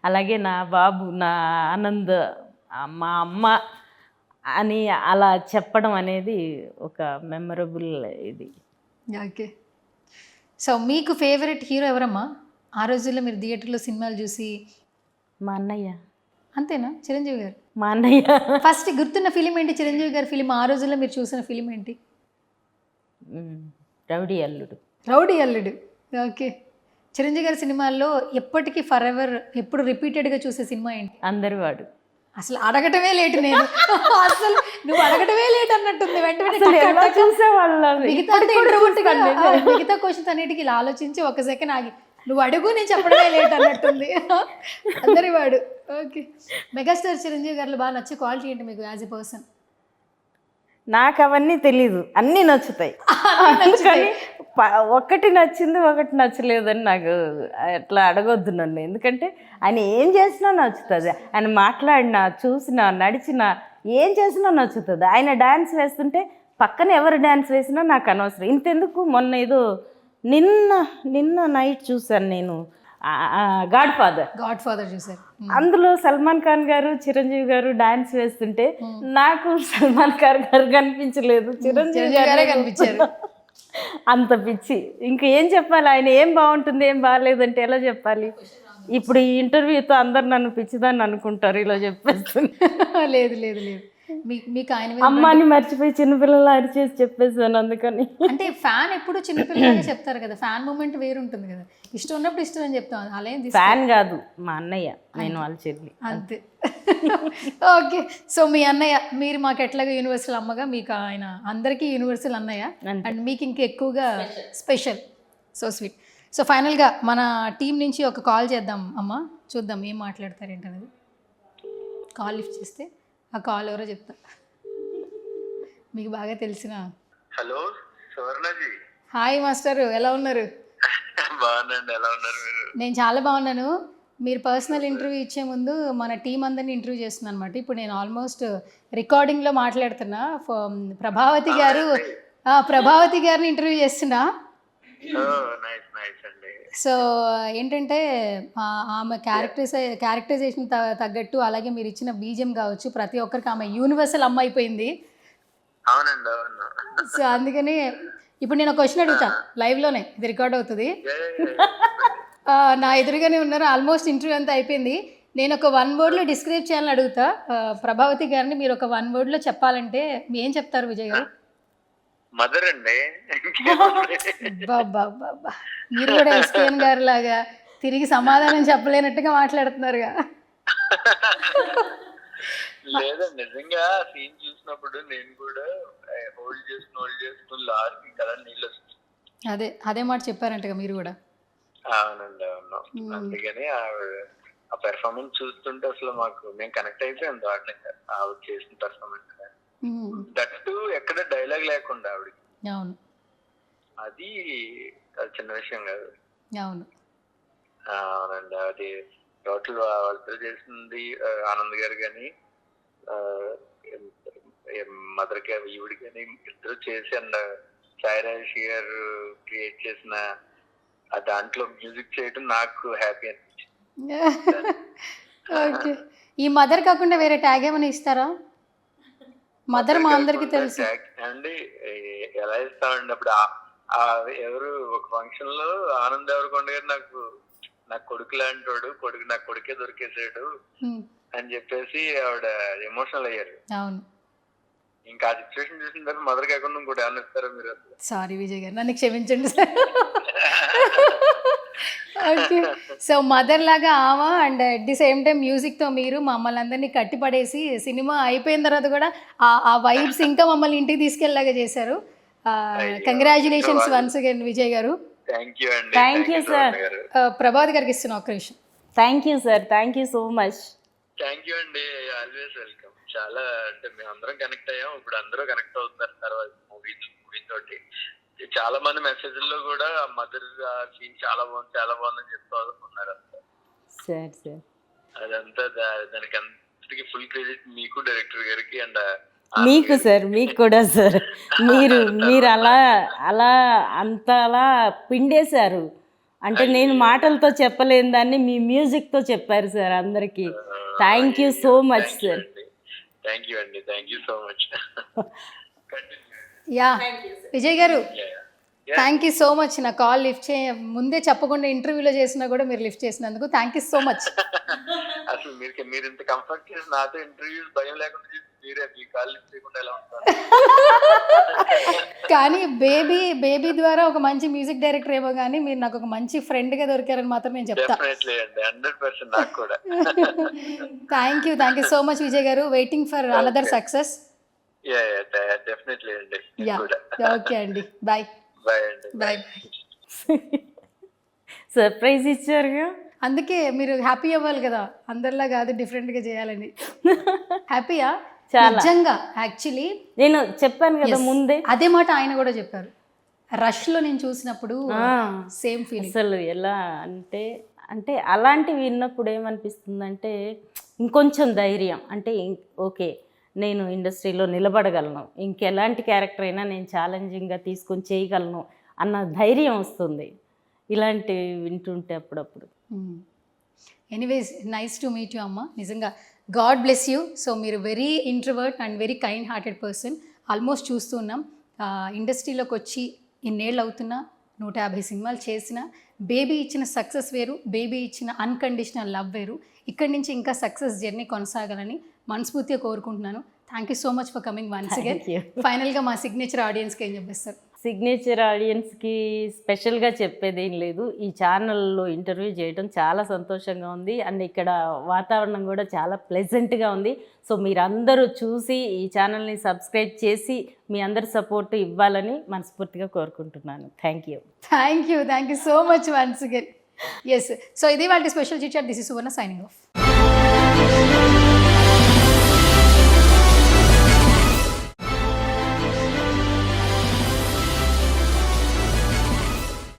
అలాగే నా బాబు నా ఆనంద్ మా అమ్మ అని అలా చెప్పడం అనేది ఒక మెమరబుల్ ఇది. ఓకే. సో మీకు ఫేవరెట్ హీరో ఎవరమ్మా ఆ రోజుల్లో మీరు థియేటర్లో సినిమాలు చూసి? మా అన్నయ్య. అంతేనా? చిరంజీవి గారు. మా అన్నయ్య. ఫస్ట్ గుర్తున్న ఫిలిం ఏంటి? చిరంజీవి గారి ఫిలిం ఆ రోజుల్లో మీరు చూసిన ఫిలిం ఏంటి? రౌడీ అల్లుడు. రౌడీ అల్లుడు. ఓకే. చిరంజీవి గారి సినిమాల్లో ఎప్పటికీ ఫర్ ఎవర్ ఎప్పుడు రిపీటెడ్గా చూసే సినిమా ఏంటి? అందరి వాడు. అసలు అడగటమే లేట్ నేను. అసలు నువ్వు అడగటమే లేట్ అన్నట్టుంది. వెంటనే మిగతా క్వశ్చన్స్ అన్నిటికీ ఇలా ఆలోచించి ఒక సెకండ్ ఆగి నువ్వు అడుగు నేను చెప్పడమే లేట్ అన్నట్టుంది. అందరి వాడు. ఓకే. మెగాస్టార్ చిరంజీవి గారిలో బాగా నచ్చే క్వాలిటీ ఏంటి మీకు యాజ్ ఎ పర్సన్? నాకు అవన్నీ తెలీదు, అన్నీ నచ్చుతాయి. ఒకటి నచ్చింది ఒకటి నచ్చలేదని నాకు అట్లా అడగొద్దు నన్ను. ఎందుకంటే ఆయన ఏం చేసినా నచ్చుతుంది. ఆయన మాట్లాడినా చూసినా నడిచినా ఏం చేసినా నచ్చుతుంది. ఆయన డ్యాన్స్ వేస్తుంటే పక్కన ఎవరు డ్యాన్స్ వేసినా నాకు అనవసరం. ఇంతెందుకు మొన్న ఏదో నిన్న నైట్ చూశాను నేను గాడ్ ఫాదర్ చూశారు. అందులో సల్మాన్ ఖాన్ గారు చిరంజీవి గారు డాన్స్ వేస్తుంటే నాకు సల్మాన్ ఖాన్ గారు కనిపించలేదు, చిరంజీవి గారే కనిపించారు. అంత పిచ్చి. ఇంక ఏం చెప్పాలి? ఆయన ఏం బాగుంటుంది ఏం బాగాలేదంటే ఎలా చెప్పాలి? ఇప్పుడు ఈ ఇంటర్వ్యూతో అందరు నన్ను పిచ్చిదాన్ని అనుకుంటారు ఇలా చెప్పేస్తుంది. లేదు లేదు లేదు, మీకు ఆయన అమ్మాని మర్చిపోయి చిన్నపిల్లలు అరిచేసి చెప్పేసాను అందుకని. అంటే ఫ్యాన్ ఎప్పుడు చిన్నపిల్లలే చెప్తారు కదా, ఫ్యాన్ మూమెంట్ వేరుంటుంది కదా. ఇష్టం ఉన్నప్పుడు ఇష్టం అని చెప్తాం. అలా ఫ్యాన్ కాదు మా అన్నయ్య, నేను వాళ్ళ చెల్లి అంతే. ఓకే. సో మీ అన్నయ్య, మీరు మాకు ఎట్లాగా యూనివర్సల్ అమ్మగా, మీకు ఆయన అందరికీ యూనివర్సల్ అన్నయ్య, అండ్ మీకు ఇంకా ఎక్కువగా స్పెషల్. So sweet. సో ఫైనల్గా మన టీం నుంచి ఒక కాల్ చేద్దాం అమ్మ, చూద్దాం ఏం మాట్లాడతారు ఏంటనేది. కాల్ లిఫ్ట్ చేస్తే ఆ కాల్ ఎవరో చెప్తా. మీకు బాగా తెలిసిన. హలో సువర్ణజీ. హాయ్ మాస్టర్, ఎలా ఉన్నారు? బాగున్నాండి, ఎలా ఉన్నారు మీరు? నేను చాలా బాగున్నాను. మీరు పర్సనల్ ఇంటర్వ్యూ ఇచ్చే ముందు మన టీం అందరినీ ఇంటర్వ్యూ చేస్తున్నాను అనమాట. ఇప్పుడు నేను ఆల్మోస్ట్ రికార్డింగ్లో మాట్లాడుతున్నా. ప్రభావతి గారిని ఇంటర్వ్యూ చేస్తున్నా. సో ఏంటంటే ఆమె క్యారెక్టరైజేషన్ తగ్గట్టు, అలాగే మీరు ఇచ్చిన బీజియం కావచ్చు, ప్రతి ఒక్కరికి ఆమె యూనివర్సల్ అమ్మ అయిపోయింది. సో అందుకని ఇప్పుడు నేను ఒక క్వశ్చన్ అడుగుతా లైవ్లోనే, ఇది రికార్డ్ అవుతుంది. నా ఎదురుగానే ఉన్నారు. ఆల్మోస్ట్ ఇంటర్వ్యూ అంతా అయిపోయింది. నేను ఒక 1 wordలో డిస్క్రైబ్ చేయాలని అడుగుతా ప్రభావతి గారిని. మీరు ఒక 1 wordలో చెప్పాలంటే ఏం చెప్తారు విజయ్ గారు? మదర్ అండి. బాబా, మీరు కూడా ఎస్కేఎన్ గారు లాగా తిరిగి సమాధానం చెప్పలేనట్టుగా మాట్లాడుతున్నారుగా. లేదండి, నిజంగా సీన్ చూసినప్పుడు నేను కూడా హోల్డ్ చేసుకుని లాస్ట్ కదా నీళ్ళు వస్తుంది. అదే మాట చెప్పారంటగా మీరు కూడా. అవునండి, అవును. అందుకని ఆ పెర్ఫార్మెన్స్ చూస్తుంటే అసలు మేము కనెక్ట్ అయిపోయాం దారుణంగా ఆవిడ చేసిన పెర్ఫార్మెన్స్. దట్ ఎక్కడ డైలాగ్ లేకుండా ఆవిడకి. అవును, అది చిన్న విషయం కాదు. అవును అవునండి, అది టోటల్ వాళ్ళిద్దరు చేసింది. ఆనంద్ గారు కానీ మదర్ గారు ఈవిడ కానీ ఇద్దరు చేసి, అండ్ సాయి రాజేష్ గారు క్రియేట్ చేసిన దాంట్లో మ్యూజిక్ చేయడం నాకు హ్యాపీ అనిపించింది. ఓకే. ఈ మదర్ కాకుండా వేరే ట్యాగ్ ఏమైనా ఇస్తారా? మదర్ మా అందరికి తెలుసు అండి. ఎలా ఇస్తామండి? అప్పుడు ఎవరు ఒక ఫంక్షన్ లో ఆనంద్ దేవరకొండ గారు నాకు కొడుకు లాంటి వాడు, నాకు కొడుకే దొరికేసాడు అని చెప్పేసి ఆవిడ ఎమోషనల్ అయ్యారు. అవును. ఇంకా ఆ సిచ్యువేషన్ చూసిన తర్వాత మదర్ కాకుండా ఇంకోటి ఏమన్నా ఇస్తారా మీరు? సారీ విజయ్ గారు, నన్ను క్షమించండి సార్. ఓకే. సో మదర్ లాగా ఆమె, and at the same time మ్యూజిక్తో మీరు మమ్మల్ని అందరినీ కట్టిపడేసి సినిమా అయిపోయిన తర్వాత కూడా ఆ వైబ్స్ ఇంకా మమ్మల్ని ఇంటికి తీసుకెళ్ళలాగా చేశారు. కంగ్రాచులేషన్స్ వన్స్ అగైన్ విజయ్ గారు. Thank you sir. ప్రభావతి గారికి ఇస్తున్నా ఒక్క నిమిషం. Thank you sir, thank you so much. Thank you అండి, ఆల్వేస్ వెల్కమ్. చాలా అంటే మేము అందరం కనెక్ట్ అయ్యాం, ఇప్పుడు అందరూ కనెక్ట్ అవుతున్నారు తర్వాత మూవీ తోటి. చాలా మంది మెసేజ్ల్లో కూడా మదర్ సీన్ చాలా బాగుందని చెప్తూ ఉన్నారు. అదంతా దానికి అంతటికి ఫుల్ క్రెడిట్ మీకు, డైరెక్టర్ గారికి అండ్ మీకు సార్. మీకు కూడా సార్. మీరు అలా పిండేశారు. అంటే నేను మాటలతో చెప్పలేని దాన్ని మీ మ్యూజిక్తో చెప్పారు సార్ అందరికీ. Thank you so much sir. Thank you అండి, thank you so much. Yeah Vijay గారు థ్యాంక్ యూ సో మచ్. నా కాల్ లిఫ్ట్ ముందే చెప్పకుండా ఇంటర్వ్యూలో చేసినా కూడా మీరు లిఫ్ట్ చేసినందుకు థ్యాంక్ యూ సో మచ్. అసలు మీరు ఇంత కంఫర్ట్ చేసి నాతో ఇంటర్వ్యూస్ భయం లేకుండా చేసి మీరే మీ కాల్ లిఫ్ట్ చేయకుండా ఎలా ఉంటారు? కానీ బేబీ ద్వారా ఒక మంచి మ్యూజిక్ డైరెక్టర్ ఏమో కానీ మీరు నాకు ఒక మంచి ఫ్రెండ్గా దొరికారని మాత్రం నేను చెప్తా. డెఫినెట్లీ అండి, 100% నాకు కూడా. Thank you so much Vijay గారు. Waiting for another success. Yeah definitely అండి. యా ఓకే అండి, బాయ్ బాయ్ అండి. బాయ్. సర్ప్రైజ్ ఇచ్చారుగా. అందుకే మీరు హ్యాపీ అవ్వాలి కదా, అందరిలా కాదు డిఫరెంట్గా చేయాలని. హ్యాపీయా? చాలా. నిజంగా యాక్చువల్లీ నేను చెప్పాను కదా ముందే, అదే మాట ఆయన కూడా చెప్పారు. రష్లో నేను చూసినప్పుడు సేమ్ ఫీలింగ్. అసలు ఎలా అంటే అంటే అలాంటివి విన్నప్పుడు ఏమనిపిస్తుందంటే ఇంకొంచెం ధైర్యం, అంటే ఓకే నేను ఇండస్ట్రీలో నిలబడగలను, ఇంకెలాంటి క్యారెక్టర్ అయినా నేను ఛాలెంజింగ్గా తీసుకొని చేయగలను అన్న ధైర్యం వస్తుంది ఇలాంటివి వింటుంటే అప్పుడప్పుడు. Anyways nice to meet you అమ్మ. నిజంగా గాడ్ బ్లెస్ యూ. సో మీరు very introvert and very kind hearted person. Almost చూస్తూ ఉన్నాం ఇండస్ట్రీలోకి వచ్చి ఇన్నేళ్ళు అవుతున్నా 150 సినిమాలు చేసిన, బేబీ ఇచ్చిన సక్సెస్ వేరు, బేబీ ఇచ్చిన అన్కండిషనల్ లవ్ వేరు. ఇక్కడి నుంచి ఇంకా సక్సెస్ జర్నీ కొనసాగాలని మనస్ఫూర్తిగా కోరుకుంటున్నాను. Thank you so much for coming once again. ఫైనల్గా మా సిగ్నేచర్ ఆడియన్స్కి ఏం చెప్పేస్తారు? సిగ్నేచర్ ఆడియన్స్కి స్పెషల్గా చెప్పేదేం లేదు. ఈ ఛానల్లో ఇంటర్వ్యూ చేయడం చాలా సంతోషంగా ఉంది అండ్ ఇక్కడ వాతావరణం కూడా చాలా ప్లెజెంట్గా ఉంది. సో మీరందరూ చూసి ఈ ఛానల్ని సబ్స్క్రైబ్ చేసి మీ అందరి సపోర్ట్ ఇవ్వాలని మనస్ఫూర్తిగా కోరుకుంటున్నాను. Thank you so much once again. Yes, so ఇది వాళ్ళ special chit chat. This is Suvarna signing of.